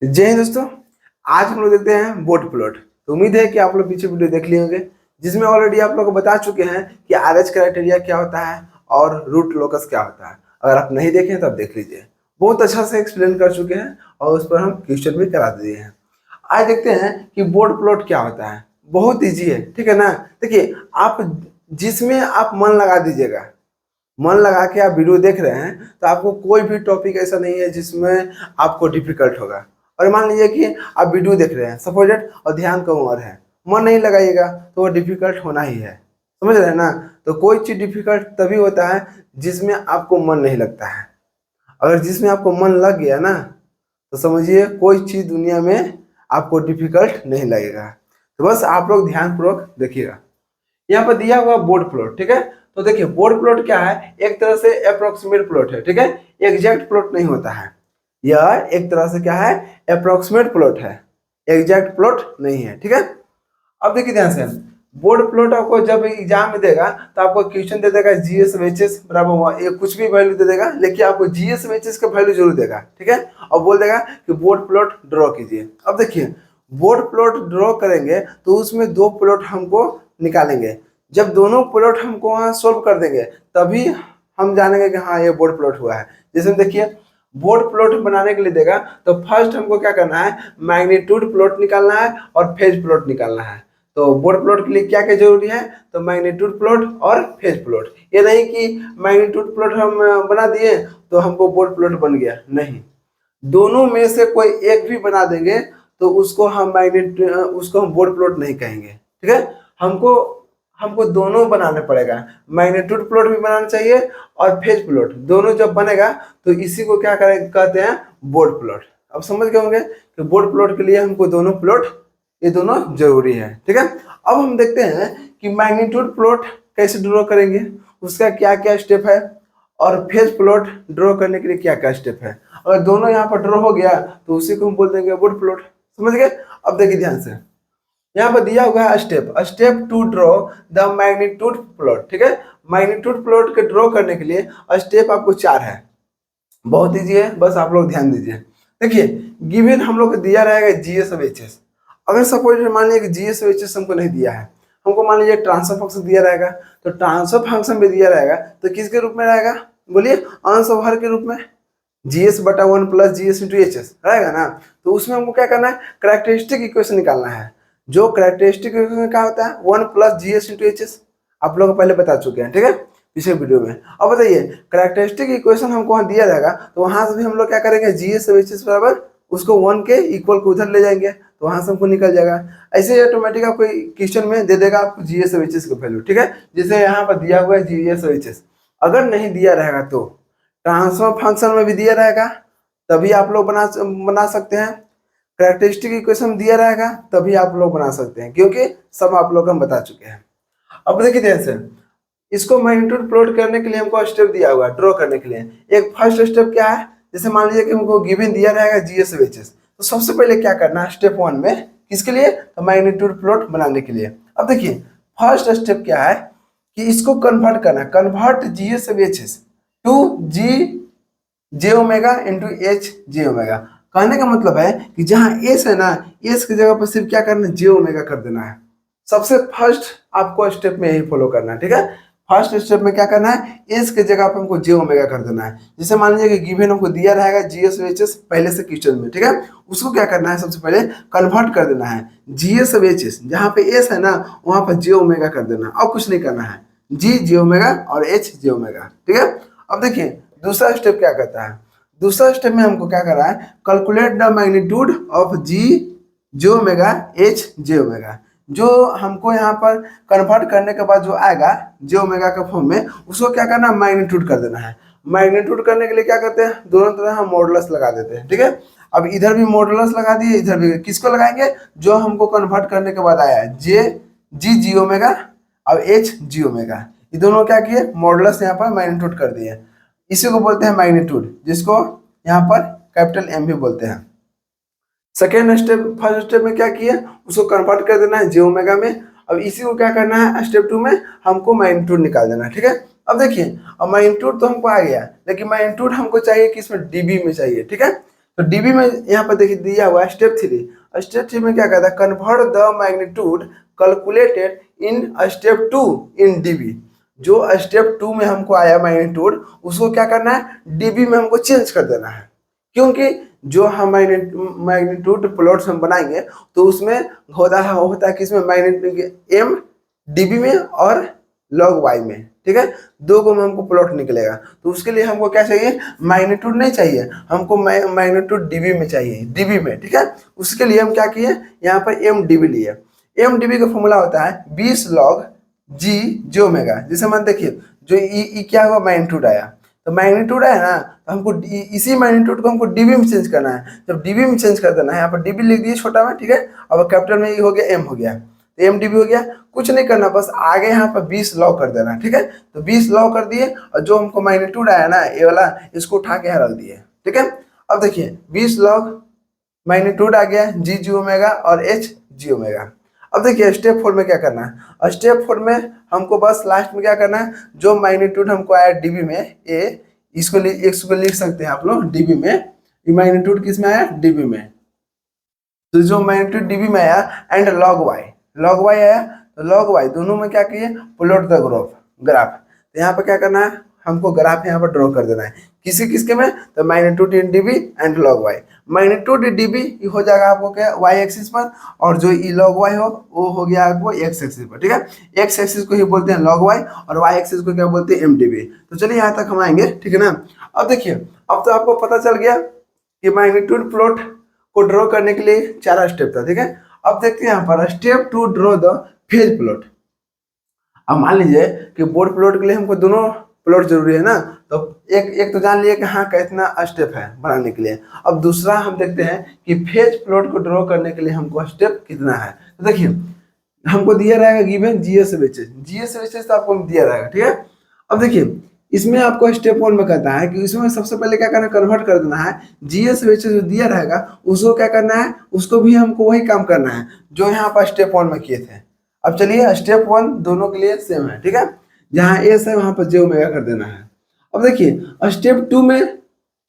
जय हिंद दोस्तों। आज हम लोग देखते हैं बोर्ड प्लॉट। तो उम्मीद है कि आप लोग पीछे वीडियो देख लिए होंगे, जिसमें ऑलरेडी आप लोग को बता चुके हैं कि आरएच क्राइटेरिया क्या होता है और रूट लोकस क्या होता है। अगर आप नहीं देखें तो आप देख लीजिए, बहुत अच्छा से एक्सप्लेन कर चुके हैं और उस पर हम क्वेश्चन भी करा दिए हैं। आज देखते हैं कि बोर्ड प्लॉट क्या होता है। बहुत ईजी है, ठीक है ना। देखिए, आप जिसमें आप मन लगा दीजिएगा, मन लगा के आप वीडियो देख रहे हैं तो आपको कोई भी टॉपिक ऐसा नहीं है जिसमें आपको डिफिकल्ट होगा। और मान लीजिए कि आप वीडियो देख रहे हैं सपोजेट और ध्यान कम और है, मन नहीं लगाइएगा तो वो डिफिकल्ट होना ही है। समझ रहे हैं ना। तो कोई चीज़ डिफिकल्ट तभी होता है जिसमें आपको मन नहीं लगता है। अगर जिसमें आपको मन लग गया ना तो समझिए कोई चीज़ दुनिया में आपको डिफिकल्ट नहीं लगेगा। तो बस आप लोग ध्यानपूर्वक देखिएगा। यहाँ पर दिया हुआ बोर्ड प्लॉट, ठीक है। तो देखिए, बोर्ड प्लॉट क्या है, एक तरह से अप्रोक्सीमेट प्लॉट है, ठीक है। एग्जैक्ट प्लॉट नहीं होता है, यह एक तरह से क्या है, अप्रोक्सीमेट प्लॉट है, एग्जैक्ट प्लॉट नहीं है, ठीक है। अब देखिए ध्यान से, बोर्ड प्लॉट आपको जब एग्जाम में देगा तो आपको क्वेश्चन दे देगा जीएस एच बराबर ये कुछ भी वैल्यू दे देगा, लेकिन आपको जीएस एच का वैल्यू जरूर देगा, ठीक है। और बोल देगा कि बोर्ड प्लॉट ड्रॉ कीजिए। अब देखिए, बोर्ड प्लॉट ड्रॉ करेंगे तो उसमें दो प्लॉट हमको निकालेंगे। जब दोनों प्लॉट हमको वहाँ सोल्व कर देंगे तभी हम जानेंगे कि हाँ ये बोर्ड प्लॉट हुआ है। जैसे देखिए, बोर्ड प्लॉट बनाने के लिए देगा तो फर्स्ट हमको क्या करना है, मैग्नीट्यूड प्लॉट निकालना है और फेज प्लॉट निकालना है। तो बोर्ड प्लॉट के लिए क्या क्या जरूरी है, तो मैग्नीट्यूड प्लॉट और फेज प्लॉट। ये नहीं कि मैग्नीट्यूड प्लॉट हम बना दिए तो हमको बोर्ड प्लॉट बन गया, नहीं। दोनों में से कोई एक भी बना देंगे तो उसको हम उसको हम बोर्ड प्लॉट नहीं कहेंगे, ठीक है। हमको हमको दोनों बनाने पड़ेगा, मैग्नीट्यूड प्लॉट भी बनाना चाहिए और फेज प्लॉट, दोनों जब बनेगा तो इसी को क्या करें कहते हैं, बोर्ड प्लॉट। अब समझ गए होंगे कि बोर्ड प्लॉट के लिए हमको दोनों प्लॉट, ये दोनों जरूरी है, ठीक है। अब हम देखते हैं कि मैग्नीट्यूड प्लॉट कैसे ड्रॉ करेंगे, उसका क्या क्या स्टेप है, और फेज प्लॉट ड्रॉ करने के लिए क्या क्या स्टेप है। अगर दोनों यहाँ पर ड्रॉ हो गया तो उसी को हम बोल देंगे बोर्ड प्लॉट। समझ गए। अब देखिए ध्यान से, यहाँ पर दिया हुआ है step to draw the magnitude plot, ठीक है। मैग्नीट्यूड प्लॉट के ड्रॉ करने के लिए स्टेप आपको 4 है, बहुत ईजी है, बस आप लोग ध्यान दीजिए। देखिए, गिवन हम लोग को दिया रहेगा जीएस और एचएस। अगर सपोज मान लीजिए कि जीएस और एचएस हमको नहीं दिया है, हमको मान लीजिए ट्रांसफर फंक्शन दिया रहेगा, तो ट्रांसफर फंक्शन भी दिया रहेगा तो किसके रूप में रहेगा, बोलिए, अंश और हर के रूप में, जीएस बटा 1 प्लस जीएस इंटू एचएस रहेगा ना। तो उसमें हमको क्या करना है, कैरेक्टरिस्टिक इक्वेशन निकालना है। जो कैरेक्टरिस्टिक इक्वेशन क्या होता है, 1 प्लस जीएस इंटू एचएस, आप लोग पहले बता चुके हैं, ठीक है, पिछले वीडियो में। अब बताइए, कैरेक्टरिस्टिक इक्वेशन हमको वहाँ दिया जाएगा तो वहां से भी हम लोग क्या करेंगे, जीएस एचएस बराबर उसको 1 के इक्वल को उधर ले जाएंगे तो वहां से हमको निकल जाएगा। ऐसे ऑटोमेटिक आपको क्वेश्चन में दे देगा आपको जीएस एचएस का वैल्यू, ठीक है। जैसे यहाँ पर दिया हुआ है जीएस एचएस, अगर नहीं दिया रहेगा तो ट्रांसफर फंक्शन में भी दिया रहेगा तभी आप लोग बना सकते हैं, कैरेक्टरिस्टिक इक्वेशन दिया रहेगा तभी आप लोग बना सकते हैं, क्योंकि सब आप लोग हम बता चुके हैं। अब देखिए ध्यान से, इसको मैग्नीट्यूड प्लॉट करने के लिए हमको स्टेप दिया हुआ है ड्रॉ करने के लिए। एक फर्स्ट स्टेप क्या है, जैसे मान लीजिए कि हमको गिवन दिया रहेगा जीएस एचएस, तो सबसे पहले क्या करना है स्टेप 1 में, किसके लिए, तो मैग्नीट्यूड प्लॉट बनाने के लिए। अब देखिए, फर्स्ट स्टेप क्या है कि इसको कन्वर्ट करना, convert GS HS to G J omega into H J omega. कहने का मतलब है कि जहाँ एस है ना, एस की जगह पर सिर्फ क्या करना है, जे ओमेगा कर देना है। सबसे फर्स्ट आपको स्टेप में यही फॉलो करना है, ठीक है। फर्स्ट स्टेप में क्या करना है, एस की जगह पर हमको जे ओमेगा कर देना है। जैसे मान लीजिए कि गिवन हमको दिया रहेगा जीएस एचएस पहले से क्वेश्चन में, ठीक है। उसको क्या करना है, सबसे पहले कन्वर्ट कर देना है, जीएस एचएस जहाँ पे एस है ना वहाँ पर जे ओमेगा कर देना, और कुछ नहीं करना है, जी जे ओमेगा और एच जे ओमेगा, ठीक है। अब देखिए दूसरा स्टेप क्या कहता है, दूसरा स्टेप में हमको क्या करना है, calculate the magnitude of G J omega H J omega. जो हमको यहाँ पर कन्वर्ट करने के बाद जो आएगा जे ओमेगा के फॉर्म में, उसको क्या करना है, मैग्नीट्यूड कर देना है। मैग्नीट्यूड करने के लिए क्या करते हैं, दोनों तरह हम मॉडुलस लगा देते हैं, ठीक है। अब इधर भी मॉडुलस लगा दिए, इधर भी, किसको लगाएंगे, जो हमको कन्वर्ट करने के बाद आया है, जी जी ओमेगा और एच जी ओमेगा, ये दोनों क्या किए, मॉडुलस यहाँ पर मैग्नीट्यूड कर दिए। इसी को बोलते हैं मैग्नीट्यूड, जिसको यहाँ पर कैपिटल एम भी बोलते हैं। सेकेंड स्टेप, फर्स्ट स्टेप में क्या किया, उसको कन्वर्ट कर देना है जे ओमेगा में। अब इसी को क्या करना है, स्टेप 2 में हमको मैग्नीट्यूड निकाल देना है, ठीक है। अब देखिए, अब मैग्नीट्यूड तो हमको आ गया, लेकिन मैग्नीट्यूड हमको चाहिए कि इसमें डीबी में चाहिए, ठीक है। तो डीबी में यहाँ पर देखिए दिया हुआ है स्टेप 3। स्टेप 3 में क्या कहता है, convert the magnitude calculated in step 2 in dB. जो स्टेप 2 में हमको आया मैग्नीट्यूड, उसको क्या करना है, डीबी में हमको चेंज कर देना है। क्योंकि जो हम मैग्नीट्यूड प्लॉट्स हम बनाएंगे तो उसमें होता है किसमें, मैग्नीट्यूड एम डीबी में और लॉग वाई में, ठीक है, दो को में हमको प्लॉट निकलेगा। तो उसके लिए हमको क्या चाहिए, मैग्नीट्यूड नहीं चाहिए, हमको मैग्नीट्यूड डीबी में चाहिए, डीबी में, ठीक है। उसके लिए हम क्या किए, यहाँ पर एम डीबी लिए। एम डीबी का फॉर्मूला होता है 20 लॉग जी जे ओमेगा। जैसे मान देखिए जो ई क्या हुआ, मैग्नीट्यूड आया, तो मैग्नीट्यूड है ना, तो हमको इसी मैग्नीट्यूड को हमको डीबी में चेंज करना है। जब डीबी में चेंज कर देना है, यहाँ पर डीबी लिख दिए छोटा में, ठीक है, अब कैपिटल में ये हो गया एम हो गया, तो एम डीबी हो गया। कुछ नहीं करना, बस आगे यहाँ पर 20 लॉग कर देना, ठीक है। तो 20 लॉग कर दिए और जो हमको मैग्नीट्यूड आया ना ये वाला, इसको उठा के यहाँ रख दिए, ठीक है। अब देखिए 20 लॉग मैग्नीट्यूड आ गया जी जी ओमेगा और एच जी ओमेगा। अब देखिए स्टेप 4 में क्या करना है, स्टेप 4 में हमको बस लास्ट में क्या करना है, जो मैग्नीट्यूड हमको आया डीबी में ए, इसको लिख सकते हैं आप लोग डीबी में, मैग्नीट्यूड किस में आया, डीबी में। तो जो मैग्नीट्यूड डीबी में आया एंड लॉग वाई आया, तो लॉग वाई दोनों में क्या किए, प्लॉट द ग्राफ। तो यहाँ पर क्या करना है, हमको ग्राफ यहाँ पर ड्रॉ कर देना है, किसके में, तो magnitude in dB and log Y. Magnitude dB हो जाएगा आपको क्या, वाई एक्सिस पर, और जो ई लॉग वाई हो वो हो गया आपको एक्स एक्सिस पर, ठीक है। एक्स एक्सिस को ही बोलते हैं लॉग वाई और वाई एक्सिस को क्या बोलते हैं, एम डीबी। तो चलिए यहाँ तक हम आएंगे, ठीक है ना। अब देखिए अब तो आपको पता चल गया कि मैग्नीट्यूड प्लॉट को ड्रॉ करने के लिए 4 स्टेप था, ठीक है। अब देखते हैं यहाँ पर step 2 draw the phase plot. अब मान लीजिए कि बोर्ड प्लॉट के लिए हमको दोनों प्लॉट जरूरी है ना, तो एक तो जान लिए कि हाँ कितना स्टेप है बनाने के लिए। अब दूसरा हम देखते हैं कि फेज प्लॉट को ड्रॉ करने के लिए हमको स्टेप कितना है। तो देखिए हमको दिया रहेगा गिवन जीएस वेचेस तो आपको दिया रहेगा, ठीक है। अब देखिए इसमें आपको स्टेप 1 में कहता है कि इसमें सबसे पहले क्या करना है, कन्वर्ट कर देना है। जीएस वेचेस जो दिया रहेगा उसको क्या करना है, उसको भी हमको वही काम करना है जो यहाँ पर स्टेप 1 में किए थे। अब चलिए स्टेप 1 दोनों के लिए सेम है, ठीक है, जहाँ एस है वहां पर जे ओमेगा कर देना है। अब देखिए स्टेप 2 में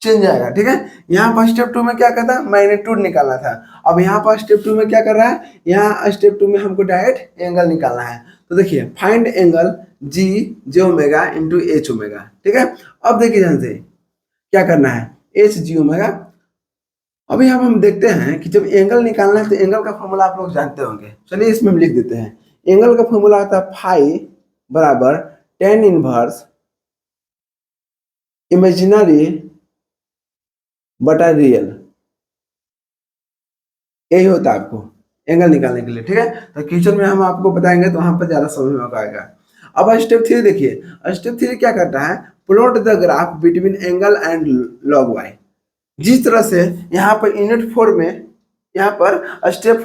चेंज आएगा, ठीक है। यहाँ पर स्टेप 2 में क्या कहता है, मैग्नीट्यूड निकालना था। अब यहाँ पर स्टेप 2 में क्या कर रहा है, यहाँ स्टेप 2 में हमको डायरेक्ट एंगल निकालना है। तो देखिए find angle G J omega into H omega, ठीक है। अब देखिए ध्यान से क्या करना है, एच जी ओमेगा। अब यहाँ हम देखते हैं कि जब एंगल निकालना है तो एंगल का फॉर्मूला आप लोग जानते होंगे, चलिए इसमें हम लिख देते हैं। एंगल का फॉर्मूला आता है फाई बराबर टेन इनवर्स इमेजिनरी बटा रियल, यही होता है आपको एंगल निकालने के लिए, ठीक है। तो क्वेश्चन में हम आपको बताएंगे तो वहां पर ज्यादा समझ में आएगा। अब स्टेप 3 देखिए, स्टेप 3 क्या करता है, plot the graph between angle and log Y. जिस तरह से यहाँ पर यूनिट 4 में, यहाँ पर स्टेप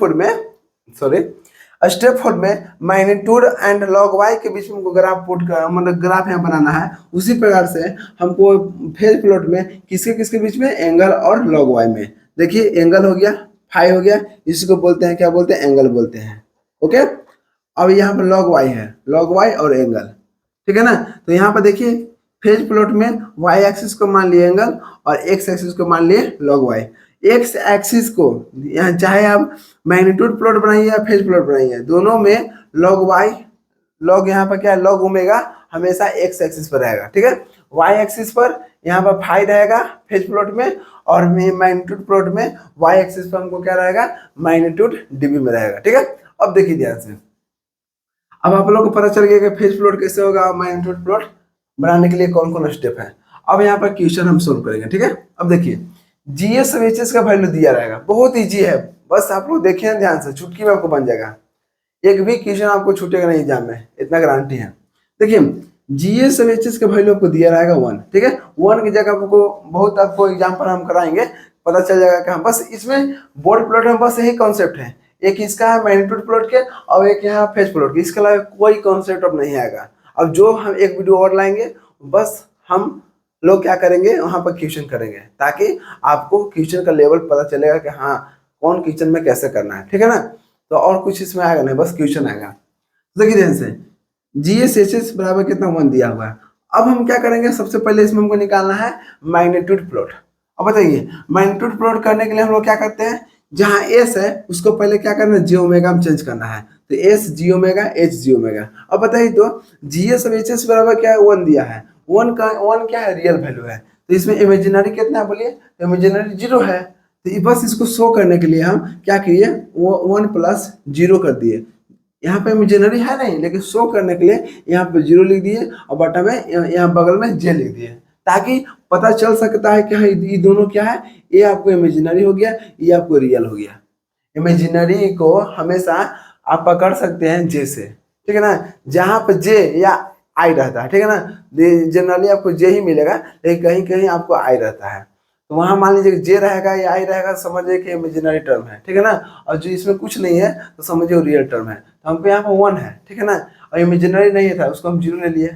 4 में मैग्नीट्यूड एंड लॉग वाई के बीच में हमको ग्राफ पुट कर, मतलब ग्राफ यहाँ बनाना है, उसी प्रकार से हमको फेज प्लॉट में किसके बीच में, एंगल और लॉग वाई में। देखिए एंगल हो गया, फाई हो गया, इसको बोलते हैं क्या बोलते हैं, एंगल बोलते हैं, ओके। अब यहाँ पर लॉग वाई है, लॉग वाई और एंगल, ठीक है ना। तो यहाँ पर देखिए फेज प्लॉट में वाई एक्सिस को मान लिए एंगल और एक्स एक्सिस को मान लिए लॉग वाई। एक्स एक्सिस को यहाँ चाहे आप मैग्नीट्यूड प्लॉट बनाइए या फेज प्लॉट बनाइए, दोनों में लॉग वाई, लॉग यहाँ पर क्या है, लॉग ओमेगा हमेशा एक्स एक्सिस पर रहेगा, ठीक है। वाई एक्सिस पर यहाँ पर फाई रहेगा फेज प्लॉट में, और मैग्नीट्यूड प्लॉट में वाई एक्सिस पर हमको क्या रहेगा, मैग्नीट्यूड डीबी में रहेगा, ठीक है। अब देखिए ध्यान से, अब आप लोग को पता चल गया कि फेज प्लॉट कैसे होगा और मैग्नीट्यूड प्लॉट बनाने के लिए कौन कौन स्टेप है। अब यहाँ पर क्वेश्चन हम सोल्व करेंगे, ठीक है। अब देखिए जीएस वेचेस का वैल्यू दिया रहेगा, बहुत इजी है, बस आप लोग देखिए ध्यान से, चुटकी में आपको बन जाएगा, एक भी क्वेश्चन आपको छूटेगा नहीं एग्जाम में, इतना गारंटी है। देखिए जीएस वेचेस का वैल्यू आपको दिया रहेगा 1, ठीक है। 1 की जगह आपको बहुत आपको एग्जाम पर हम कराएंगे, पता चल जाएगा कि हाँ, बस इसमें बोर्ड प्लॉट में बस यही कॉन्सेप्ट है, एक इसका है मैग्नीट्यूड प्लॉट के और एक यहाँ फेज प्लॉट के, इसके अलावा कोई कॉन्सेप्ट अब नहीं आएगा। अब जो हम एक वीडियो और लाएंगे, बस हम लोग क्या करेंगे, वहां पर क्वेश्चन करेंगे, ताकि आपको क्वेश्चन का लेवल पता चलेगा कि हाँ कौन क्वेश्चन में कैसे करना है, ठीक है ना। तो और कुछ इसमें आएगा नहीं, बस क्वेश्चन आएगा। तो देखिए ध्यान से, जीएस एच बराबर कितना 1 दिया हुआ है। अब हम क्या करेंगे, सबसे पहले इसमें हमको निकालना है मैग्नीट्यूड प्लॉट। अब बताइए मैग्नीट्यूड प्लॉट करने के लिए हम लोग क्या करते हैं, जहाँ एस है उसको पहले क्या करना है, जी ओमेगा में चेंज करना है। तो S G omega, H G omega. अब बताइए तो जी एस अब एच एस बराबर क्या है, 1 दिया है। 1 क्या है, रियल वैल्यू है। तो इसमें इमेजिनरी कितना है बोलिए, इमेजिनरी 0 है। तो बस इसको शो करने के लिए हम क्या किए, वो 1 प्लस 0 कर दिए। यहाँ पे इमेजिनरी है नहीं, लेकिन शो करने के लिए यहाँ पे 0 लिख दिए और बटा में यहाँ बगल में जे लिख दिए, ताकि पता चल सकता है कि हाँ ये दोनों क्या है, ये आपको इमेजिनरी हो गया, ये आपको रियल हो गया। इमेजिनरी को हमेशा आप पकड़ सकते हैं जे से, ठीक है ना, जहाँ पे जे या आई रहता है, ठीक है ना। जनरली आपको जे ही मिलेगा, लेकिन कहीं कहीं आपको आई रहता है। तो वहाँ मान लीजिए जे रहेगा या आई रहेगा, समझिए कि इमेजिनरी टर्म है, ठीक है ना। और जो इसमें कुछ नहीं है तो समझिए वो रियल टर्म है। तो हमको यहाँ पर 1 है, ठीक है ना, और इमेजिनरी नहीं था उसको हम 0 ले लिए,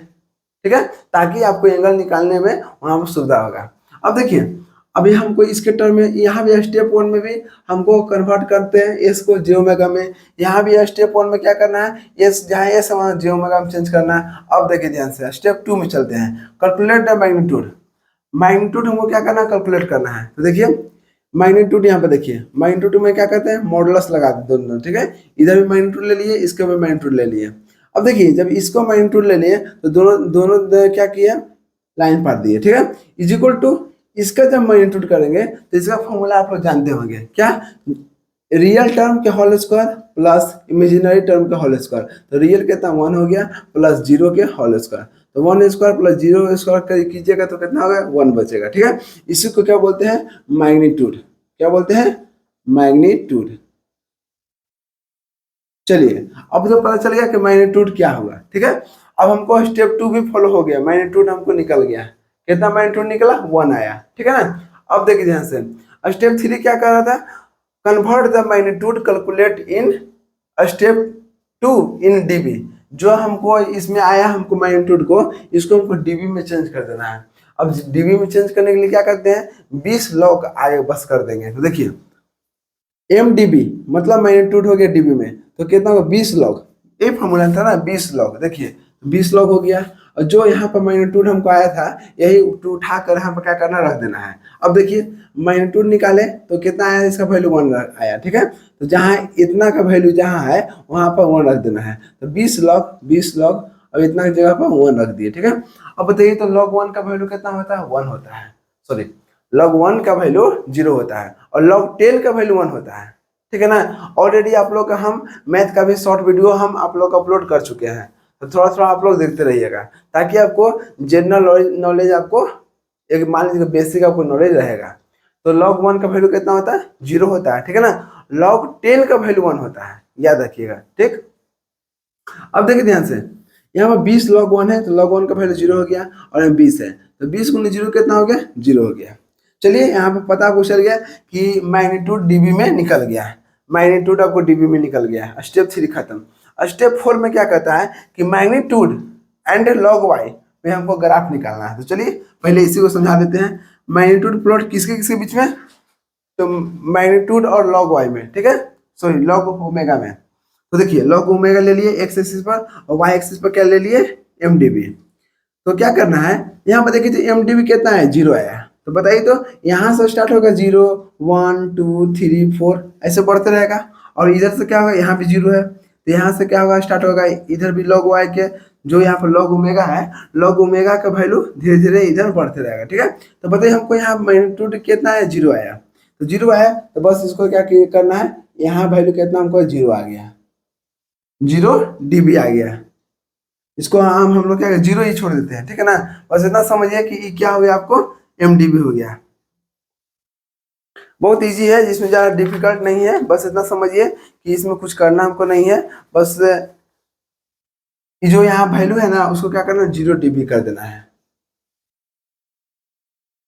ठीक है, ताकि आपको एंगल निकालने में वहाँ पर सुविधा होगा। अब देखिए अभी हमको इसके टर्म में यहाँ भी स्टेप 1 में भी हमको कन्वर्ट करते हैं एस को जे ओमेगा में। यहाँ भी स्टेप 1 में क्या करना है, एस जहाँ एस है वहाँ जे ओमेगा में चेंज करना है। अब देखिए ध्यान से स्टेप 2 में चलते हैं, कैलकुलेट द मैग्नीट्यूड। मैग्नीट्यूड हमको क्या करना है, कैलकुलेट करना है। तो देखिए मैग्नीट्यूड यहाँ पे देखिए, मैग्नीट्यूड में क्या करते हैं, मॉडुलस लगा देते दोनों, ठीक है। इधर भी मैग्नीट्यूड ले लिए, इसके भी मैग्नीट्यूड ले लिए। अब देखिए जब इसको मैग्नीट्यूड ले लिए तो दोनों दोनों क्या किया, लाइन पार दिए, ठीक है। इज इक्वल टू इसका जब मैग्नीट्यूड करेंगे तो इसका फॉर्मूला आप लोग जानते होंगे क्या, रियल टर्म के whole square plus imaginary term के होल स्क्वायर। तो रियल कितना 1 हो गया प्लस 0 के होल स्क्वायर। तो 1 स्क्वायर प्लस 0 स्क्वायर कीजिएगा तो कितना होगा, 1 बचेगा, ठीक है। इसी को क्या बोलते हैं, मैग्नीट्यूड। क्या बोलते हैं, मैग्नीट्यूड। चलिए अब तो पता चल गया कि मैग्नीट्यूड क्या होगा, ठीक है। अब हमको स्टेप 2 भी फॉलो हो गया, मैग्नीट्यूड हमको निकल गया। कितना मैग्नीट्यूड निकला, 1 आया, ठीक है ना। अब देखिए ध्यान से स्टेप 3 क्या कर रहा था, convert the magnitude calculate in step 2 in dB. जो हमको इसमें आया हमको मैग्नीट्यूड को, इसको हमको डीबी में चेंज कर देना है। अब डीबी में चेंज करने के लिए क्या करते हैं, 20 लॉग आगे बस कर देंगे। तो देखिए एम डीबी मतलब मैग्नीट्यूड हो गया डीबी में, तो कितना होगा, 20 लॉग। ये फॉर्मूला था ना 20 लॉग, देखिए 20 लॉग हो गया। और जो यहाँ पर मैग्नीट्यूड हमको आया था यही उठा कर यहाँ पर क्या करना, रख देना है। अब देखिए मैग्नीट्यूड निकाले तो कितना आया, इसका वैल्यू 1 आया, ठीक है। तो जहाँ इतना का वैल्यू जहाँ है वहाँ पर 1 रख देना है। तो 20 लॉग 20 लॉग, अब इतना की जगह पर 1 रख दिए, ठीक है। अब बताइए तो log 1 का वैल्यू कितना होता है, 1 होता है। सॉरी log 1 का वैल्यू 0 होता है और log 10 का वैल्यू 1 होता है, ठीक है ना। ऑलरेडी आप लोग का हम मैथ का भी शॉर्ट वीडियो हम आप लोग अपलोड कर चुके हैं, तो थोड़ा थोड़ा आप लोग देखते रहिएगा, ताकि आपको जनरल नॉलेज आपको एक मान लीजिए बेसिक आपको नॉलेज रहेगा। तो log 1 का वैल्यू कितना होता है, 0 होता है, ठीक है ना। log 10 का वैल्यू 1 होता है, याद रखिएगा, ठीक। अब देखिए ध्यान से यहाँ पर 20 log 1 है तो log 1 का वैल्यू 0 हो गया, और यहाँ 20 है तो 20 गुने 0 कितना हो गया, 0 हो गया। चलिए यहाँ पे पता आपको चल गया कि मैग्नीट्यूड डीबी में निकल गया है, मैग्नीट्यूड आपको डीबी में निकल गया है। स्टेप 3 खत्म। स्टेप 4 में क्या कहता है कि मैग्नीट्यूड एंड log y में हमको ग्राफ निकालना है। तो चलिए पहले इसी को समझा देते हैं। मैग्नीट्यूड प्लॉट किसके किसके बीच में, तो मैग्नीट्यूड और log y में, ठीक है, सॉरी log ओमेगा में। तो देखिए log ओमेगा ले लिए एक्स एक्सिस पर और वाई एक्सिस पर क्या ले लिए, एम डी बी। तो क्या करना है, यहाँ पर देखिए तो एम डी बी कितना है, 0 आया। तो बताइए तो यहाँ से स्टार्ट होगा 0 1 2 3 4 ऐसे बढ़ते रहेगा, और इधर से क्या होगा, यहाँ भी 0 है तो यहाँ से क्या होगा, स्टार्ट होगा इधर भी log y के, जो यहाँ पर log ओमेगा है, log ओमेगा का वैल्यू धीरे धीरे इधर बढ़ते रहेगा, ठीक है। तो बताइए हमको यहाँ मैग्नीट्यूड कितना है, 0 आया। तो 0 आया तो बस इसको क्या करना है, यहाँ वैल्यू कितना हमको 0 आ गया, 0 dB आ गया। इसको हम लोग क्या 0 ही छोड़ देते हैं, ठीक है ना। बस इतना समझिए कि क्या हो गया, आपको MDB हो गया। बहुत इजी है, जिसमें ज़्यादा डिफिकल्ट नहीं है, बस इतना समझिए कि इसमें कुछ करना हमको नहीं है। बस जो यहाँ वैल्यू है ना उसको क्या करना, 0 dB कर देना है,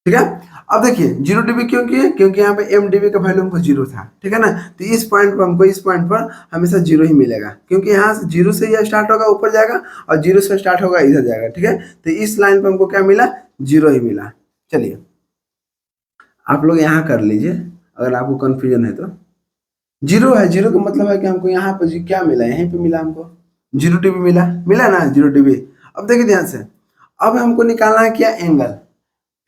ठीक है। अब देखिए 0 dB क्यों किए, क्योंकि यहाँ पे MDB का वैल्यू हमको 0 था, ठीक है ना। तो इस पॉइंट पर हमको, इस पॉइंट पर हमेशा 0 ही मिलेगा, क्योंकि यहाँ से 0 से यह स्टार्ट होगा ऊपर जाएगा और 0 से स्टार्ट होगा इधर जाएगा, ठीक है। तो इस लाइन पर हमको क्या मिला, 0 ही मिला। चलिए आप लोग यहाँ कर लीजिए अगर आपको कन्फ्यूजन है तो। 0 है, 0 का मतलब है कि हमको यहाँ पर क्या मिला, यहीं पर मिला हमको 0 dB मिला, मिला ना 0 dB। अब देखिए ध्यान से, अब हमको निकालना है क्या, एंगल।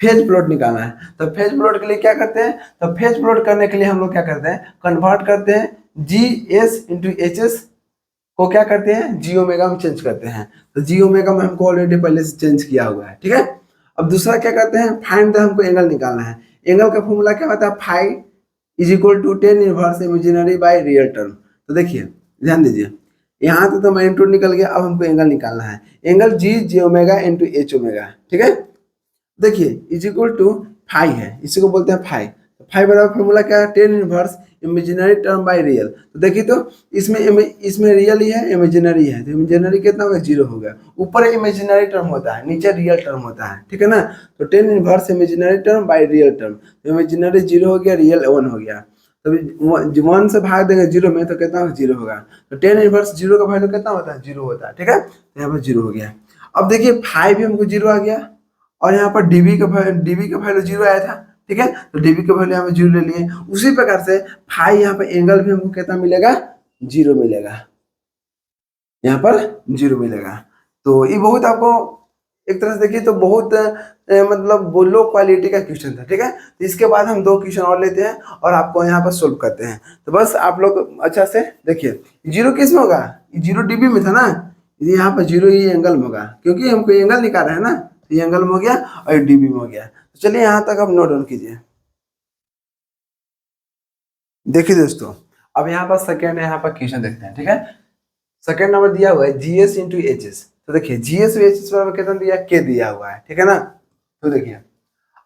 फेज प्लॉट निकालना है। तो फेज प्लॉट के लिए क्या करते हैं, तो फेज प्लॉट करने के लिए हम लोग क्या करते हैं, कन्वर्ट करते हैं G S into H S को क्या करते हैं, जी ओमेगा में चेंज करते हैं। तो जी ओमेगा में हमको ऑलरेडी पहले से चेंज किया हुआ है, ठीक है। अब दूसरा क्या करते हैं, फाइंड द, हमको एंगल निकालना है। एंगल का फॉर्मूला क्या होता है, phi is equal to tan inverse imaginary by real term. तो देखिए ध्यान दीजिए, यहाँ तक तो मैग्नीट्यूड निकल गया, अब हमको एंगल निकालना है। Angle G J omega into H omega, ठीक है। देखिए इज इक्वल टू फाई है, इसी को बोलते हैं फाई। फाई बराबर फॉर्मूला क्या है, ten inverse imaginary term by real. तो देखिए तो इसमें रियल ही है, इमेजिनरी है, तो इमेजिनरी कितना होगा, जीरो हो गया। ऊपर इमेजिनरी टर्म होता है, नीचे रियल टर्म होता है, ठीक है ना। तो ten inverse imaginary term by real term, तो इमेजिनरी जीरो हो गया, रियल वन हो गया। तो वन से भाग देंगे जीरो में तो कितना जीरो होगा। तो टेन इनवर्स जीरो का वैल्यू कितना होता है, जीरो होता है, ठीक है। तो यहाँ पर जीरो हो गया। अब देखिए फाइव भी हमको जीरो आ गया, और यहाँ पर डीबी का वैल्यू जीरो आया था, ठीक है। तो डीबी का वैल्यू यहाँ पे जीरो ले लिए। उसी प्रकार से फाई यहाँ पे एंगल भी हमको कितना मिलेगा, जीरो मिलेगा, यहाँ पर जीरो मिलेगा। तो ये बहुत आपको एक तरह से देखिए तो बहुत मतलब वो लो क्वालिटी का क्वेश्चन था, ठीक है। तो इसके बाद हम दो क्वेश्चन और लेते हैं और आपको यहाँ पर सोल्व करते हैं। तो बस आप लोग अच्छा से देखिए, जीरो किस में होगा, जीरो डीबी में था ना, यहाँ पर जीरो ही एंगल में होगा, क्योंकि हमको एंगल निकाल रहा है ना। तो ये एंगल में हो गया और डीबी में हो गया। तो चलिए यहाँ तक आप नोट डाउन कीजिए। देखिए दोस्तों, अब यहाँ पर सेकेंड यहाँ पर क्वेश्चन देखते हैं, ठीक है। सेकेंड नंबर दिया हुआ है जीएस इंटू एच एस। तो देखिए जीएस एच एस बराबर कितना दिया, के दिया हुआ है, ठीक है ना। तो देखिए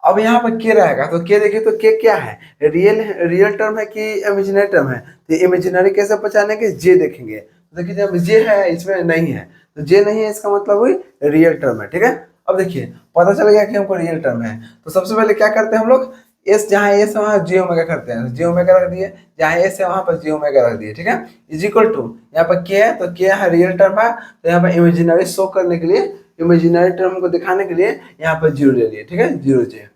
अब यहाँ पर के रहेगा, तो के देखिए तो के क्या है, रियल टर्म है कि इमेजिनरी टर्म है। तो इमेजिनरी कैसे पहचाने के, जे देखेंगे। तो देखिए जब जे है इसमें नहीं है, तो जे नहीं है इसका मतलब वही रियल टर्म है, ठीक है। अब देखिए पता चल गया कि हमको रियल टर्म है। तो सबसे पहले क्या करते हैं हम लोग, एस जहाँ एस है वहाँ जे ओमेगा करते हैं, जे ओमेगा रख दिए, जहाँ एस है वहाँ पर जे ओमेगा रख दिए, ठीक है। इज इक्वल टू यहाँ पर के है, तो के है रियल टर्म है, तो यहाँ पर इमेजिनरी शो करने के लिए, इमेजिनरी टर्म को दिखाने के लिए यहाँ पर जीरो ले लिए, ठीक है, जीरो जे।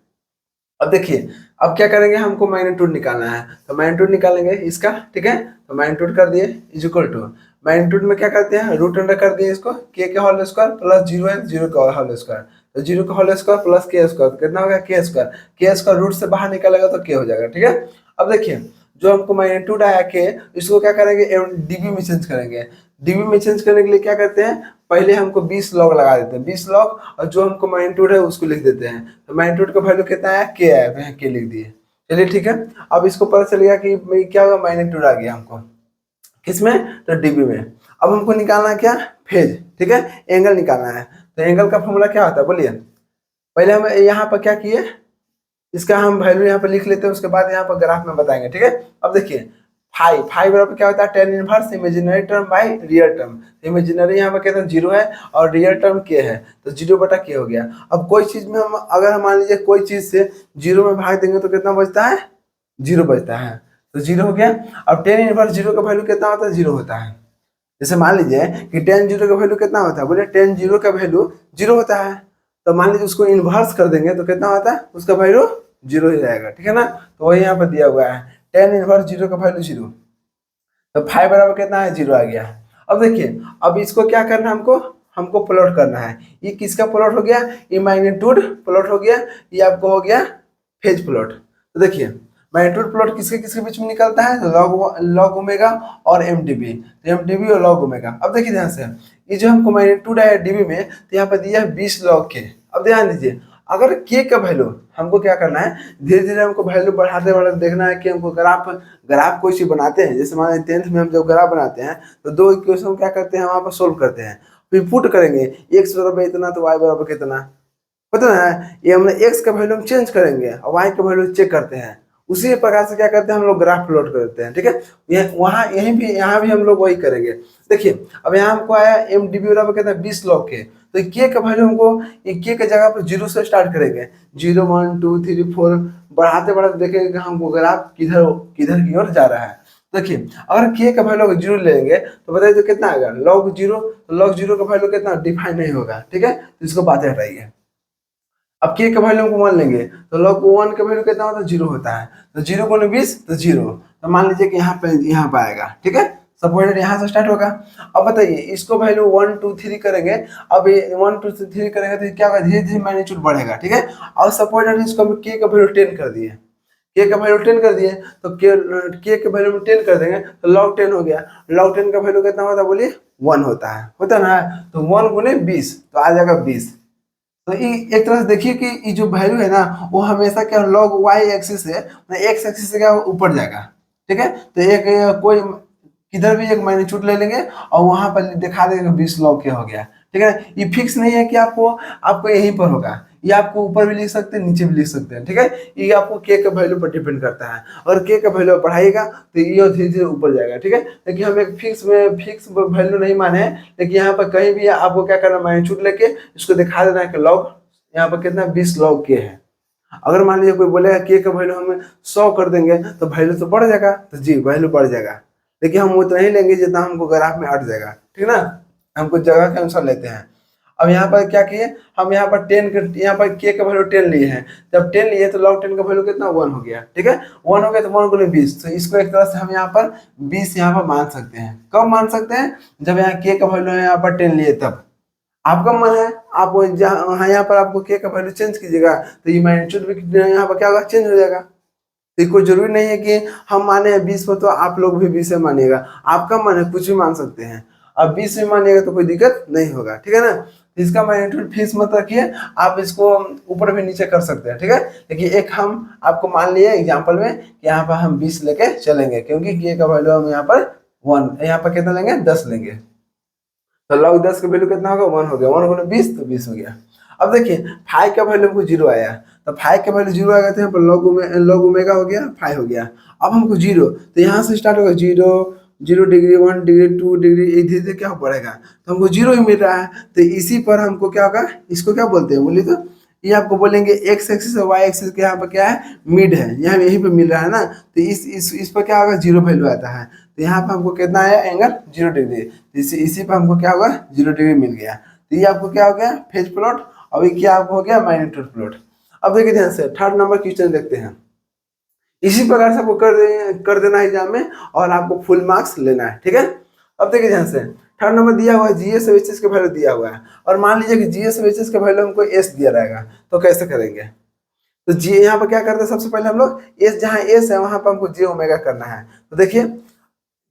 अब देखिए अब क्या करेंगे, हमको मैग्नीट्यूड निकालना है। तो मैग्नीट्यूड निकालेंगे इसका, ठीक है। तो मैग्नीट्यूड कर दिए इज इक्वल टू, मैग्नीट्यूड में क्या करते हैं, रूट अंडर कर दिए इसको, के होल स्क्वायर प्लस जीरो है, जीरो का होल स्क्वायर, तो जीरो का होल स्क्वायर प्लस के स्क्वायर, तो कितना होगा के स्क्वायर रूट से बाहर निकलेगा तो के हो जाएगा, ठीक है। अब देखिए जो हमको मैग्नीट्यूड आया के, इसको क्या करेंगे, डीबी में चेंज करेंगे। डीबी में चेंज करने के लिए क्या करते हैं, पहले हमको 20 लॉग लगा देते हैं, 20 लॉग, और जो हमको मैग्नीट्यूड है उसको लिख देते हैं। तो मैग्नीट्यूड का वैल्यू कितना आया, के आया, तो यहाँ के लिख दिए। चलिए ठीक है। अब इसको पता चल गया कि क्या होगा, मैग्नीट्यूड आ गया हमको किसमें, तो डीबी में। अब हमको निकालना है क्या, फेज, ठीक है, एंगल निकालना है। तो एंगल का फॉर्मूला क्या होता है बोलिए। पहले हम यहाँ पर क्या किए, इसका हम वैल्यू यहाँ पर लिख लेते हैं, उसके बाद यहाँ पर ग्राफ में बताएंगे, ठीक है। अब देखिए फाइव बराबर क्या होता है, ten inverse imaginary term by real term. Imaginary यहाँ पर कहते हैं जीरो है और रियल टर्म के है, तो जीरो बटा के हो गया। अब कोई चीज में हम अगर हम मान लीजिए कोई चीज से जीरो में भाग देंगे तो कितना बचता है, जीरो बचता है, तो जीरो हो गया। अब टेन इनवर्स जीरो का वैल्यू कितना होता है, जीरो होता है। जैसे मान लीजिए कि टेन जीरो का वैल्यू कितना होता है, बोले टेन जीरो का वैल्यू जीरो होता है, तो मान लीजिए उसको इन्वर्स कर देंगे तो कितना होता है, उसका वैल्यू जीरो ही रहेगा, ठीक है ना। तो वही यहाँ पर दिया हुआ है, टेन इनवर्स जीरो का वैल्यू जीरो, तो फाइव बराबर कितना है, जीरो आ गया। अब देखिए अब इसको क्या करना है, हमको हमको प्लॉट करना है। ये किसका प्लॉट हो गया, ये मैग्नीट्यूड प्लॉट हो गया, ये आपको हो गया फेज प्लॉट। तो देखिए मैग्नीट्यूड प्लॉट किसके किसके बीच में निकलता है, लॉग ओमेगा और एमडीबी, तो एमडीबी और लॉग ओमेगा। अब देखिए ध्यान से, ये जो हमको मैग्नीट्यूड आया डीबी में, तो यहाँ पर दिया है 20 लॉग के। अब ध्यान दीजिए अगर के का वैल्यू हमको क्या करना है, धीरे धीरे हमको वैल्यू बढ़ाते बढ़ाते देखना है कि हमको ग्राफ कोई चीज बनाते हैं। जैसे मान लीजिए 10th में हम जब ग्राफ बनाते हैं तो दो इक्वेशन को क्या करते हैं, वहाँ पर सोल्व करते हैं, फिर पुट करेंगे एक्स बराबर इतना तो वाई बराबर कितना, पता है। ये हमने एक्स का वैल्यू हम चेंज करेंगे और वाई का वैल्यू चेक करते हैं। उसी प्रकार से क्या करते हैं हम लोग, ग्राफ प्लॉट करते हैं, ठीक है। वहाँ यहाँ भी हम लोग वही करेंगे। देखिए अब यहाँ हमको आया एम डी बी बराबर कहता है 20 लॉग के, तो के का वैल्यू हमको ये के के जगह पर जीरो से स्टार्ट करेंगे, 0 1 2 3 4 बढ़ाते बढ़ाते देखेंगे कि हमको ग्राफ किधर किधर की ओर जा रहा है। देखिए अगर के का वैल्यू अगर जीरो लेंगे तो बताइए तो कितना आएगा, लॉग जीरो, तो लॉग जीरो का वैल्यू कितना डिफाइन नहीं होगा, ठीक है। तो इसको बातें हटाइए। अब के का वैल्यू को मान लेंगे तो लॉग वन का वैल्यू कितना होता है, जीरो होता है, तो जीरो को 20 तो जीरो, तो मान लीजिए कि यहाँ पे आएगा, ठीक है। सपोर्टेड यहाँ से स्टार्ट होगा। अब बताइए इसको वैल्यू 1 2 3 करेंगे, अब ये 1 2 3 करेंगे तो क्या होगा, धीरे धीरे मैग्नीट्यूड बढ़ेगा, ठीक है। और सपोर्टेड इसको हम के का वैल्यू 10 कर दिए, के का वैल्यू 10 कर दिए तो के वैल्यू में 10 कर देंगे तो log 10 हो गया। log 10 का वैल्यू कितना होता है बोलिए, 1 होता ना, तो 1 गुने 20 तो आ जाएगा 20। तो एक तरह से देखिए कि ये जो वैल्यू है ना वो हमेशा क्या log y एक्सिस से x एक्सिस से क्या ऊपर जाएगा, ठीक है। तो एक कोई किधर भी एक मैग्नीट्यूड ले लेंगे और वहां पर दिखा देंगे 20 log क्या हो गया, ठीक है। ये फिक्स नहीं है कि आपको यहीं पर होगा, ये आपको ऊपर भी लिख सकते हैं नीचे भी लिख सकते हैं, ठीक है। ये आपको के का वैल्यू पर डिपेंड करता है, अगर के का वैल्यू बढ़ाएगा तो ये धीरे धीरे ऊपर जाएगा, ठीक है। लेकिन हम एक फिक्स वैल्यू नहीं माने हैं, लेकिन यहाँ पर कहीं भी आपको क्या करना है, मैग्नीट्यूड लेके इसको दिखा देना है कि लॉग यहाँ पर कितना 20 लॉग के है। अगर मान लीजिए कोई बोलेगा के का वैल्यू हम 100 कर देंगे तो वैल्यू तो बढ़ जाएगा, तो जी वैल्यू बढ़ जाएगा, लेकिन हम उतना ही लेंगे जितना हमको ग्राफ में अट जाएगा, ठीक ना। हमको जगह के अनुसार लेते हैं। अब यहाँ पर क्या किए, हम यहाँ पर 10 यहाँ पर के का वैल्यू 10 लिए हैं, जब 10 लिए तो log 10 का वैल्यू कितना 1 हो गया, ठीक है। 1 हो गया तो 1 गुने 20, तो इसको एक तरह से हम यहाँ पर 20 यहाँ पर मान सकते हैं। कब मान सकते हैं, जब यहाँ के का वैल्यू यहाँ पर 10 लिए तब। आपका मन है आप जहाँ यहाँ पर आपको के का वैल्यू चेंज कीजिएगा तो ये मैग्नीट्यूड भी यहाँ पर क्या होगा, चेंज हो जाएगा। तो कोई जरूरी नहीं है कि हम माने हैं 20 पर तो आप लोग भी 20 से मानिएगा, आपका मन है कुछ भी मान सकते हैं। अब 20 में मानिएगा तो कोई दिक्कत नहीं होगा, ठीक है ना। इसका मैग्नीट्यूड फिक्स मत रखिए, आप इसको ऊपर भी नीचे कर सकते हैं, ठीक है। लेकिन एक हम आपको मान लिए एग्जाम्पल में कि यहाँ पर हम 20 लेके चलेंगे, क्योंकि के का वैल्यू हम यहाँ पर 1, यहाँ पर कितना लेंगे 10 लेंगे, तो log 10 का वैल्यू कितना होगा 1 हो गया, 1 गुने 20 तो 20 हो गया। अब देखिए 5 का वैल्यू हमको 0 आया, तो 5 का वैल्यू 0 आएगा तो यहाँ पर log ओमेगा हो गया 5 हो गया। अब हमको 0 तो यहाँ से स्टार्ट होगा 0 0 डिग्री 1 डिग्री 2 डिग्री, धीरे धीरे क्या बढ़ेगा, तो हमको 0 ही मिल रहा है। तो इसी पर हमको क्या होगा, इसको क्या बोलते हैं बोलिए, तो ये आपको बोलेंगे एक्स एक्सिस और वाई एक्सिस के यहाँ पर क्या है, मिड है, यहाँ यहीं पे मिल रहा है ना, तो इस पर क्या होगा 0 वैल्यू आता है। तो यहाँ पर हमको कितना आया एंगल 0 डिग्री, इसी पर हमको क्या होगा 0 डिग्री मिल गया। तो ये आपको क्या हो गया फेज प्लॉट, और ये क्या आपको हो गया मैग्नीट्यूड प्लॉट। अब देखिए ध्यान से 3rd नंबर क्वेश्चन देखते हैं। इसी प्रकार से आपको कर देना है एग्जाम में और आपको फुल मार्क्स लेना है, ठीक है। अब देखिए ध्यान से 3rd नंबर दिया हुआ है, जीएस और एचएस का वैल्यू दिया हुआ है, और मान लीजिए कि जीएस और एचएस का वैल्यू हमको एस दिया रहेगा, तो कैसे करेंगे। तो जी यहाँ पर क्या करते हैं, सबसे पहले हम लोग एस, जहाँ एस है वहां पर हमको जे ओमेगा करना है। तो देखिए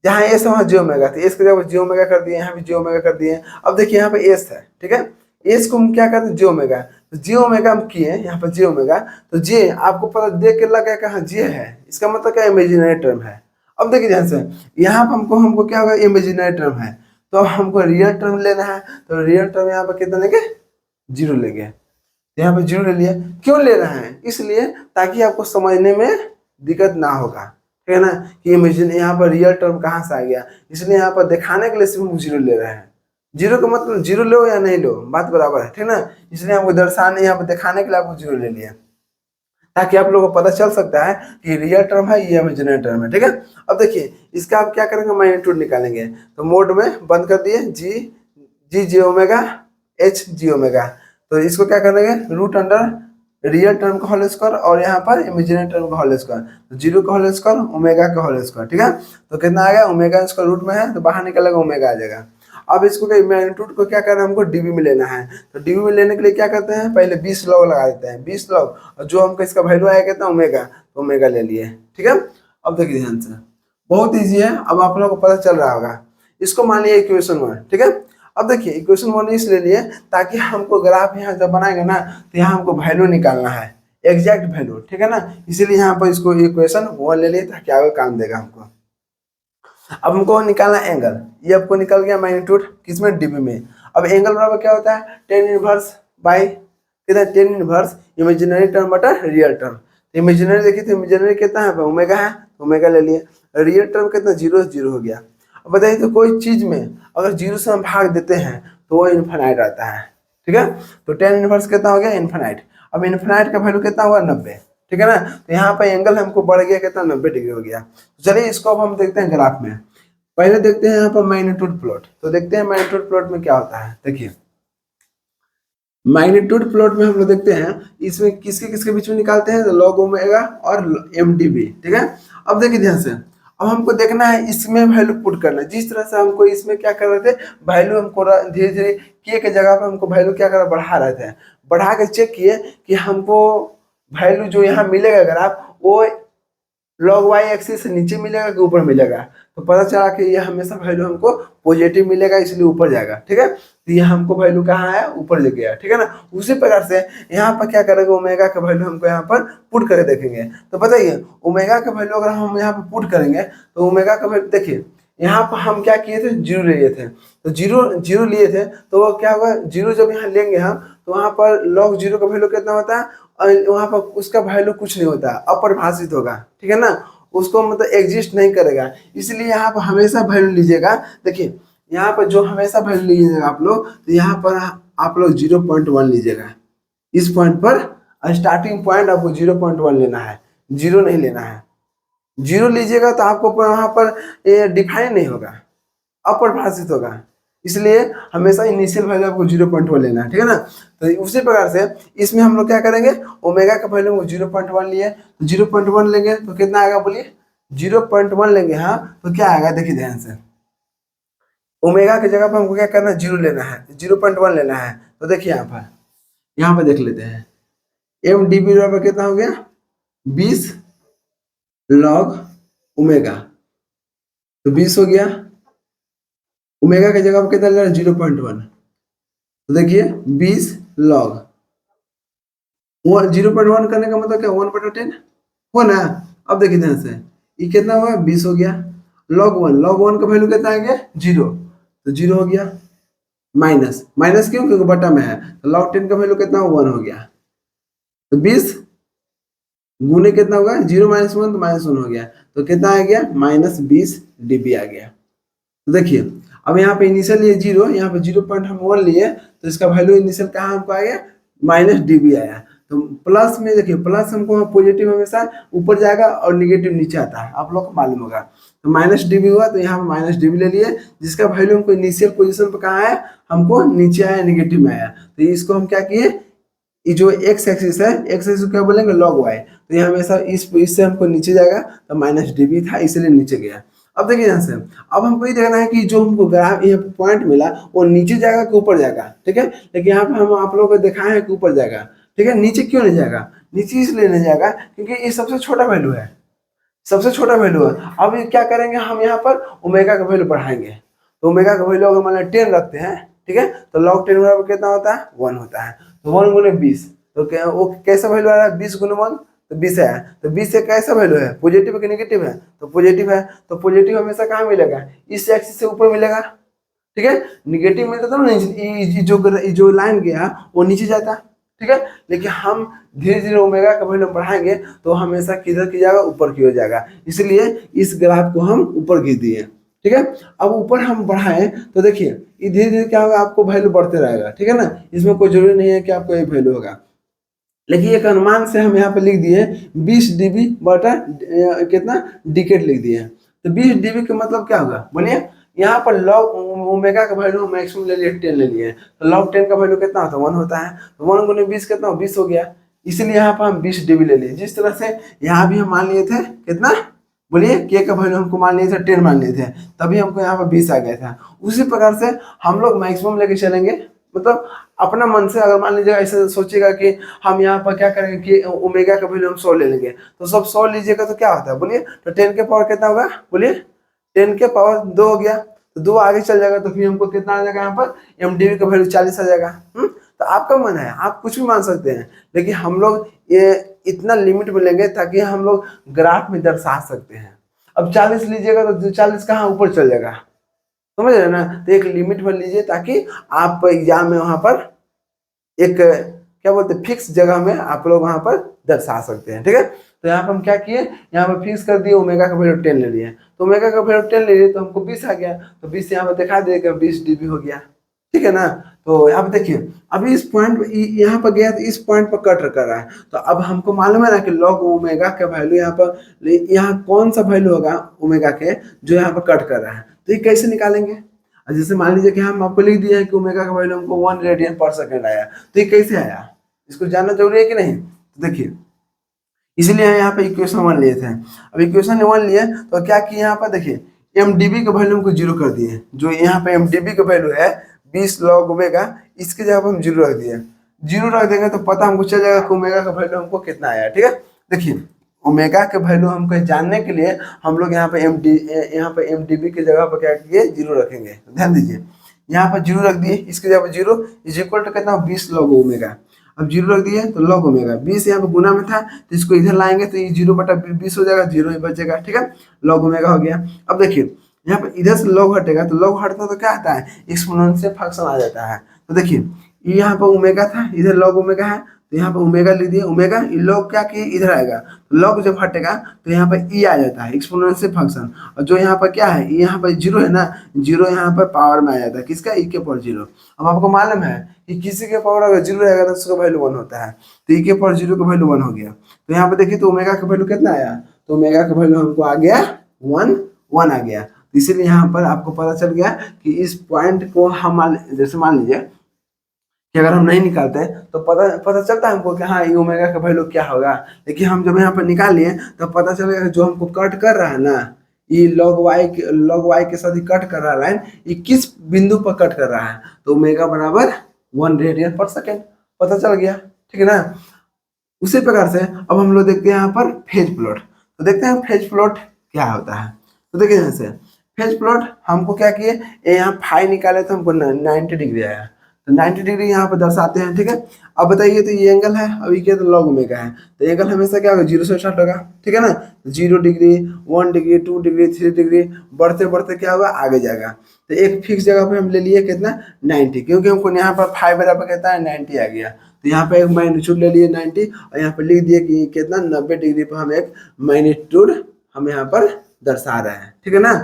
जहाँ एस है वहाँ जे ओमेगा, तो एस की जगह जे ओमेगा कर दिए, यहाँ भी जे ओमेगा कर दिए। अब देखिए यहाँ पे एस है, ठीक है, एस को हम क्या करते हैं जे ओमेगा, तो जे ओमेगा हम किए यहाँ पर जे ओमेगा, तो जे आपको पता देख के लगा कहाँ जे है, इसका मतलब क्या इमेजिनरी टर्म है। अब देखिए ध्यान से यहाँ पर हमको क्या होगा इमेजिनरी टर्म है, तो हमको रियल टर्म लेना है, तो रियल टर्म यहाँ पर कितना लेंगे 0 लेंगे, यहाँ पे 0 ले लिया। क्यों ले रहे हैं, इसलिए ताकि आपको समझने में दिक्कत ना होगा, ठीक है ना, कि इमेजिन यहाँ पर रियल टर्म कहाँ से आ गया, इसलिए यहाँ पर दिखाने के लिए सिर्फ हम 0 ले रहे हैं। 0 का मतलब 0 लो या नहीं लो बात बराबर है, ठीक ना, इसलिए हमको दर्शाने यहाँ पर दिखाने के लिए आपको 0 ले लिया, ताकि आप लोगों को पता चल सकता है कि रियल टर्म है ये इमेजिनरी टर्म है, ठीक है। अब देखिए इसका आप क्या करेंगे मैग्नीट्यूड निकालेंगे, तो मोड में बंद कर दिए जी ओमेगा एच जी ओमेगा, तो इसको क्या करेंगे रूट अंडर रियल टर्म का होल स्क्वायर और यहाँ पर इमेजिनरी टर्म का होल स्क्वायर, तो 0 का होल स्क्वायर ओमेगा का होल स्क्वायर, ठीक है। तो कितना आ गया ओमेगा स्क्वायर रूट में है तो बाहर निकलेगा ओमेगा आ जाएगा। अब इसको मैग्नीट्यूड को क्या करना है हमको डीबी में लेना है, तो डीबी में लेने के लिए क्या करते हैं पहले 20 लॉग लगा देते हैं, 20 लॉग, और जो हमको इसका वैल्यू आया कितना ओमेगा, तो ओमेगा ले लिए, ठीक है। अब देखिए ध्यान से बहुत ईजी है, अब आप लोगों को पता चल रहा होगा। इसको मान लिया इक्वेशन 1, ठीक है। अब देखिए इक्वेशन 1 इसलिए लिए ताकि हमको ग्राफ यहाँ जब बनाएंगे ना तो यहाँ हमको वैल्यू निकालना है, एग्जैक्ट वैल्यू, ठीक है ना, इसीलिए यहाँ पर इसको इक्वेशन 1 ले लिए ताकि आगे काम देगा हमको। अब हमको निकालना एंगल, ये आपको निकल गया मैग्नीट्यूड किसमें डीबी में। अब एंगल बराबर क्या होता है tan इनवर्स बाई कितना tan इनवर्स इमेजिनरी टर्म बटा रियल टर्म। इमेजिनरी देखिए तो इमेजिनरी कितना है ओमेगा है, ओमेगा ले लिए, रियल टर्म कितना 0 हो गया। अब बताइए तो कोई चीज में अगर 0 से हम भाग देते हैं तो वो इन्फिनाइट आता है, ठीक है। तो tan इनवर्स कितना हो गया इन्फिनाइट। अब इन्फिनाइट का वैल्यू कितना हुआ 90, ठीक है ना, तो यहाँ पर एंगल हमको बढ़ गया कितना 90 डिग्री हो गया। तो चलिए इसको अब हम देखते हैं ग्राफ में, पहले देखते हैं यहाँ पर मैग्नीट्यूड प्लॉट। तो देखते हैं मैग्नीट्यूड प्लॉट में क्या होता है। देखिए मैग्नीट्यूड प्लॉट में हम लोग देखते हैं इसमें किसके किसके बीच में निकालते हैं, तो लॉग ओमेगा और एमडीबी, ठीक है। अब देखिए ध्यान से अब हमको देखना है इसमें वैल्यू पुट करना है। जिस तरह से हमको इसमें क्या कर रहे थे, वैल्यू हमको धीरे धीरे के जगह पर हमको वैल्यू क्या कर रहे, बढ़ा रहे थे। बढ़ा के चेक किए कि हमको वैल्यू जो यहाँ मिलेगा अगर आप वो log y एक्सिस से नीचे मिलेगा कि ऊपर मिलेगा, तो पता चला कि ये हमेशा वैल्यू हमको पॉजिटिव मिलेगा, इसलिए ऊपर जाएगा। ठीक है, तो ये हमको वैल्यू कहाँ है, ऊपर ले गया। ठीक है ना। उसी प्रकार से यहाँ पर क्या करेंगे, ओमेगा का वैल्यू हमको यहाँ पर पुट करके देखेंगे। तो बताइए ओमेगा का वैल्यू अगर हम यहाँ पर पुट करेंगे तो ओमेगा का वैल्यू देखिए, यहाँ पर हम क्या किए थे, जीरो ले लिए थे। तो जीरो लिए थे तो वो क्या होगा, जीरो जब यहाँ लेंगे हम तो वहाँ पर log जीरो का वैल्यू कितना होता है, और वहाँ पर उसका वैल्यू कुछ नहीं होता, अपरिभाषित होगा। ठीक है ना, उसको मतलब एग्जिस्ट नहीं करेगा। इसलिए यहाँ पर हमेशा वैल्यू लीजिएगा। देखिए यहाँ पर जो हमेशा वैल्यू लीजिएगा आप लोग, तो यहाँ पर आप लोग 0.1 लीजिएगा। इस पॉइंट पर स्टार्टिंग पॉइंट आपको 0.1 लेना है, जीरो नहीं लेना है। जीरो लीजिएगा तो आपको वहाँ पर डिफाइन नहीं होगा, अपरिभाषित होगा। इसलिए हमेशा इनिशियल वैल्यू आपको 0.1 लेना है। ठीक है ना। तो उसी प्रकार से इसमें हम लोग क्या करेंगे, ओमेगा का वैल्यू 0.1 लिए, तो 0.1 लेंगे तो कितना आएगा बोलिए, 0.1 लेंगे। हाँ, तो क्या आएगा देखिए ध्यान से, ओमेगा की जगह पर हमको क्या करना है, जीरो लेना है, 0.1 लेना है। तो देखिए यहाँ पर देख लेते हैं, एम डी बी बराबर कितना हो गया, 20 log ओमेगा। तो 20 हो गया, ओमेगा की जगह पर कितना ले रहा है, 0.1। तो देखिए 20 log 0.1 करने का मतलब क्या, 1/10 हो ना। अब देखिए ध्यान से, ये कितना हुआ, 20 हो गया। log 1 का वैल्यू कितना आ गया, 0, तो 0 हो गया। माइनस क्यों, क्योंकि बटा में है। तो log 10 का वैल्यू कितना, 1 हो गया। तो 20 गुने कितना होगा, 0 - 1 तो -1 हो गया। तो कितना आ गया, -20 dB आ गया। तो देखिए अब यहाँ पे इनिशियल लिए 0, यहाँ पे 0.1 लिए, तो इसका वैल्यू इनिशियल कहाँ हमको आ गया, -dB आया। तो प्लस में देखिए, प्लस हमको पॉजिटिव हमेशा ऊपर जाएगा और निगेटिव नीचे आता है, आप लोग को मालूम होगा। तो -dB हुआ, तो यहाँ पे -dB ले लिए, जिसका वैल्यू हमको इनिशियल पोजीशन पर कहाँ है, हमको नीचे आया, निगेटिव में आया। तो इसको हम क्या किए, ये जो एक्स एक्सिस है, एक्स एक्सिस क्या बोलेंगे, log y। तो ये हमेशा इससे हमको नीचे जाएगा, तो -dB था इसलिए नीचे गया। अब देखिए यहाँ से, अब हमको ये देखना है कि जो हमको ग्राफ यहाँ पे पॉइंट मिला वो नीचे जाएगा कि ऊपर जाएगा। ठीक है, लेकिन यहाँ पे हम आप लोगों को दिखाए हैं कि ऊपर जाएगा। ठीक है, नीचे क्यों नहीं जाएगा, नीचे इसलिए नहीं जाएगा क्योंकि ये सबसे छोटा वैल्यू है, सबसे छोटा वैल्यू है। अब ये क्या करेंगे, हम यहाँ पर ओमेगा का वैल्यू बढ़ाएंगे। तो ओमेगा का वैल्यू अगर मान लो 10 रखते हैं, ठीक है, तो log 10 बराबर कितना होता है, 1 होता है। तो 1 गुने 20, तो क्या वो कैसा वैल्यू आ रहा है, 20 गुने 1 तो 20 है। तो 20 से कैसा वैल्यू है, पॉजिटिव कि नेगेटिव है, तो पॉजिटिव है। तो पॉजिटिव हमेशा कहाँ मिलेगा, इस एक्सिस से ऊपर मिलेगा। ठीक है, निगेटिव मिलता था ना, जो लाइन गया वो नीचे जाता। ठीक है, लेकिन हम धीरे धीरे ओमेगा का वैल्यू बढ़ाएंगे तो हमेशा किधर की जाएगा, ऊपर की हो जाएगा। इसलिए इस ग्राफ को हम ऊपर खींच दिए। ठीक है, अब ऊपर हम बढ़ाएं तो देखिए ये धीरे धीरे क्या होगा, आपको वैल्यू बढ़ते रहेगा। ठीक है ना, इसमें कोई जरूरी नहीं है कि आपको एक वैल्यू होगा, लेकिन एक अनुमान से हम यहाँ पे लिख दिए 20 dB बटा कितना, डिकेड लिख दिए। तो 20 dB का मतलब क्या होगा बोलिए, यहाँ पर log ओमेगा का वैल्यू मैक्सिमम ले लिए 10 ले लिए, तो log 10 का वैल्यू कितना होता है, 1 होता है। तो 1 गुने 20 कितना, 20 हो गया। इसलिए यहाँ पर हम 20 dB ले लिए। जिस तरह से यहाँ भी हम मान लिए थे कितना बोलिए, के का वैल्यू हमको मान लिए थे 10 मान लिए थे, तभी हमको यहाँ पर 20 आ गया था। उसी प्रकार से हम लोग मैक्सिमम लेके चलेंगे, मतलब अपना मन से अगर मान लीजिएगा ऐसे सोचिएगा कि हम यहाँ पर क्या करेंगे कि ओमेगा का वैल्यू हम 100 ले लेंगे, तो सब 100 लीजिएगा तो क्या होता है बोलिए, तो 10 के पावर कितना होगा बोलिए, 10 के पावर 2 हो गया। तो 2 आगे चल जाएगा तो फिर हमको कितना आ जाएगा, यहाँ पर एमडीबी का वैल्यू 40 आ जाएगा। तो आपका मन है, आप कुछ भी मान सकते हैं, लेकिन हम लोग ये इतना लिमिट में लेंगे ताकि हम लोग ग्राफ में दर्शा सकते हैं। अब 40 लीजिएगा तो 40 कहाँ ऊपर चल जाएगा, समझ रहे ना। तो एक लिमिट में लीजिए ताकि आप एग्जाम में वहां पर एक क्या बोलते हैं, फिक्स जगह में आप लोग वहां पर दर्शा सकते हैं। ठीक है, तो यहाँ पर हम क्या किए, यहाँ पर फिक्स कर दिए, ओमेगा का वैल्यू 10 ले लिए। तो ओमेगा का वैल्यू 10 ले लिए तो हमको 20 आ गया। तो 20 यहाँ पर दिखा देगा, 20 dB हो गया। ठीक है ना। तो यहाँ पे देखिए, अभी इस पॉइंट यहाँ पर गया तो इस पॉइंट पर कट कर रहा है। तो अब हमको मालूम है ना कि log ओमेगा का वैल्यू यहाँ पर, यहाँ कौन सा वैल्यू होगा ओमेगा के जो यहाँ पर कट कर रहा है, तो ये कैसे निकालेंगे। जैसे मान लीजिए कि हम आपको लिख दिया है कि ओमेगा का वैल्यू हमको 1 रेडियन पर सेकंड आया, तो ये कैसे आया, इसको जानना जरूरी है कि नहीं। तो देखिए इसलिए यहाँ पे इक्वेशन 1 लिए थे। अब इक्वेशन 1 लिए तो क्या किए यहाँ पर देखिए, एमडीबी का वैल्यू हमको जीरो कर दिए। जो यहाँ पे एमडीबी का वैल्यू है 20 लॉग ओमेगा, इसके जगह पर हम जीरो रख दिए। जीरो रख देंगे तो पता हमको चल जाएगा कि ओमेगा का वैल्यू हमको कितना आया। ठीक है, देखिए ओमेगा के वैल्यू हमको जानने के लिए हम लोग यहाँ पे एमडीबी की जगह पर क्या किए, जीरो रखेंगे। ध्यान दीजिए, यहाँ पर जीरो रख दिए, इसके जगह पर जीरो इज इक्वल टू कितना, 20 लॉग ओमेगा। अब जीरो रख दिए तो लॉग ओमेगा, 20 यहाँ पे गुना में था तो इसको इधर लाएंगे तो ये 0/20 हो जाएगा, जीरो ही बचेगा। ठीक है, लॉग ओमेगा हो गया। अब देखिए यहाँ पे इधर से लॉग हटेगा तो लॉग हटता तो क्या आता है, एक्सपोनेंशियल फंक्शन आ जाता है। तो देखिए ये यहाँ पर ओमेगा था, इधर लॉग ओमेगा है तो यहाँ पे ओमेगा लिख दिए, ओमेगा लॉग क्या किए इधर आएगा, तो लॉग जब हटेगा तो यहाँ पर ई आ जाता है, एक्सपोनेंशियल फंक्शन। और जो यहाँ पर क्या है, यहाँ पर जीरो है ना, जीरो यहाँ पर पावर में आ जाता है, किसका, ई के पावर जीरो। अब आपको मालूम है कि किसी के पावर अगर जीरो रहेगा तो उसका वैल्यू 1 होता है, तो ई के पावर जीरो का वैल्यू 1 हो गया। तो यहाँ पर देखिए तो ओमेगा का वैल्यू कितना आया, तो ओमेगा का वैल्यू हमको आ गया 1 आ गया। तो इसीलिए यहाँ पर आपको पता चल गया कि इस पॉइंट को हम जैसे मान लीजिए कि अगर हम नहीं निकालते हैं तो पता चलता है हमको कि हाँ ये ओमेगा का वैल्यू क्या होगा। लेकिन हम जब यहाँ पर निकाल लिए तो पता चलेगा कि जो हमको कट कर रहा है ना, ये लॉग वाई के साथ ही कट कर रहा है लाइन, ये किस बिंदु पर कट कर रहा है, तो ओमेगा बराबर 1 रेडियन पर सेकेंड, पता चल गया। ठीक है ना। उसी प्रकार से अब हम लोग देखते हैं यहाँ पर फेज प्लॉट। तो देखते हैं फेज प्लॉट क्या होता है। तो देखिए जैसे फेज प्लॉट हमको क्या किए, यहाँ फाई निकाले तो हमको 90 डिग्री आया, तो 90 डिग्री यहाँ पर दर्शाते हैं। ठीक है, अब बताइए तो ये एंगल है, अभी क्या तो लॉग ओमेगा है, तो एंगल हमेशा क्या होगा, जीरो से स्टार्ट होगा। ठीक है ना, 0 डिग्री 1 डिग्री 2 डिग्री 3 डिग्री बढ़ते बढ़ते क्या होगा, आगे जाएगा। तो एक फिक्स जगह पे हम ले लिए कितना, 90, क्योंकि हमको यहाँ पर फाइव बराबर कहता है 90 आ गया। तो यहाँ पे एक मैग्नीट्यूड ले लिए 90 और यहाँ पे लिख दिए कि कितना, 90 डिग्री पर हम एक मैग्नीट्यूड हम यहाँ पर दर्शा रहे हैं। ठीक है ना।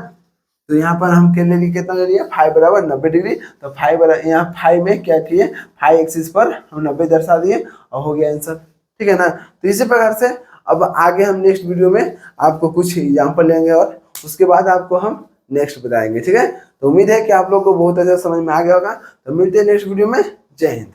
तो यहाँ पर हम क्या ले लिए, कितना ले लिए, फाइव बराबर 90 डिग्री। तो फाइव बराबर यहाँ फाइव में क्या किए, फाइव एक्सिस पर हम 90 दर्शा दिए और हो गया आंसर। ठीक है ना। तो इसी प्रकार से अब आगे हम नेक्स्ट वीडियो में आपको कुछ एग्जाम्पल लेंगे और उसके बाद आपको हम नेक्स्ट बताएंगे। ठीक है, तो उम्मीद है कि आप लोग को बहुत अच्छा समझ में आ गया होगा। तो मिलते हैं नेक्स्ट वीडियो में। जय हिंद।